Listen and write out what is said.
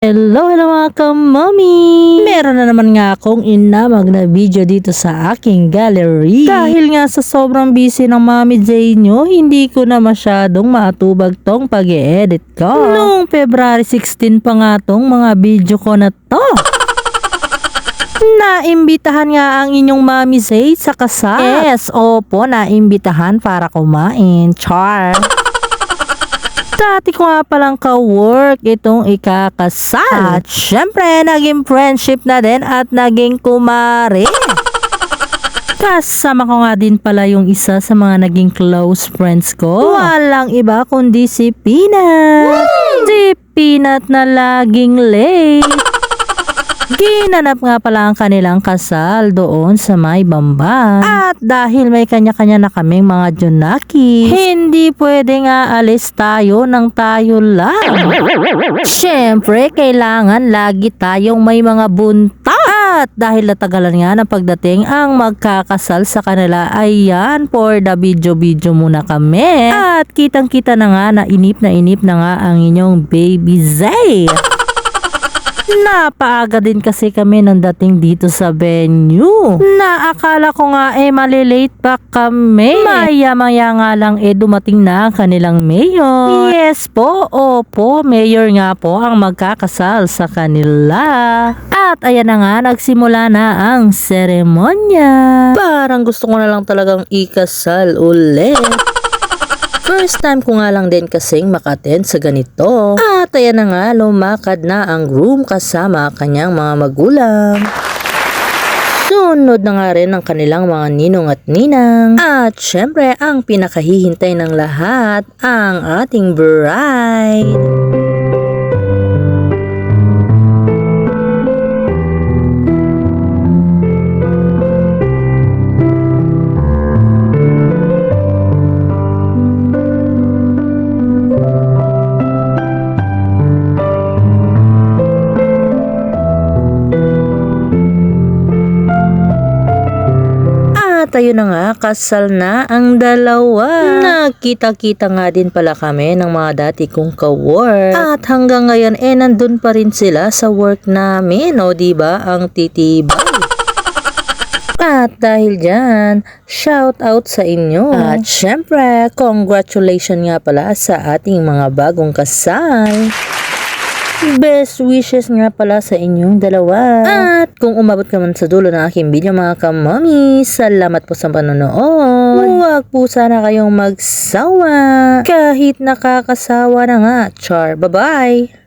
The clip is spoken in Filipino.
Hello mga kamami! Meron na naman nga akong inamag na video dito sa aking gallery. Dahil nga sa sobrang busy ng Mami J nyo, hindi ko na masyadong matubag tong pag-e-edit ko. Noong February 16 pa nga tong mga video ko na to. Naimbitahan nga ang inyong Mami J sa kasal. Yes, opo, naimbitahan para kumain. Char! Dati ko nga palang ka-work itong ikakasal. At syempre, naging friendship na din at naging kumare. Kasama ko nga din pala yung isa sa mga naging close friends ko. Walang iba kundi si Peanut. Si Peanut na laging late. Ginanap nga pala ang kanilang kasal doon sa may Bamban. At dahil may kanya-kanya na kaming mga junaki, hindi pwede nga alis tayo ng tayo lang. Siyempre, kailangan lagi tayong may mga bunta. At dahil natagalan nga ng pagdating ang magkakasal sa kanila, ayan, for the video muna kami. At kitang-kita na nga na inip na nga ang inyong baby Zay. Napaaga din kasi kami nang dating dito sa venue. Naakala ko nga malilate pa kami. Maya-maya nga lang dumating na ang kanilang mayor. Yes po, opo, mayor nga po ang magkakasal sa kanila. At ayan na nga, nagsimula na ang seremonya. Parang gusto ko na lang talagang ikasal ulit. First time ko nga lang din kasing maka-attend sa ganito. At ayan na nga, lumakad na ang groom kasama kanyang mga magulang. Sunod na nga rin ang kanilang mga ninong at ninang. At syempre, ang pinakahihintay ng lahat, ang ating bride. At ayun na nga, kasal na ang dalawa. Nakita-kita nga din pala kami ng mga dati kong ka-work. At hanggang ngayon nandun pa rin sila sa work namin. O diba, ang titibay. At dahil dyan, shout out sa inyo. At syempre, congratulations nga pala sa ating mga bagong kasal. Best wishes nga pala sa inyong dalawa. At kung umabot ka man sa dulo ng aking video mga kamami, salamat po sa panonood. Huwag po sana kayong magsawa. Kahit nakakasawa na nga. Char, bye-bye!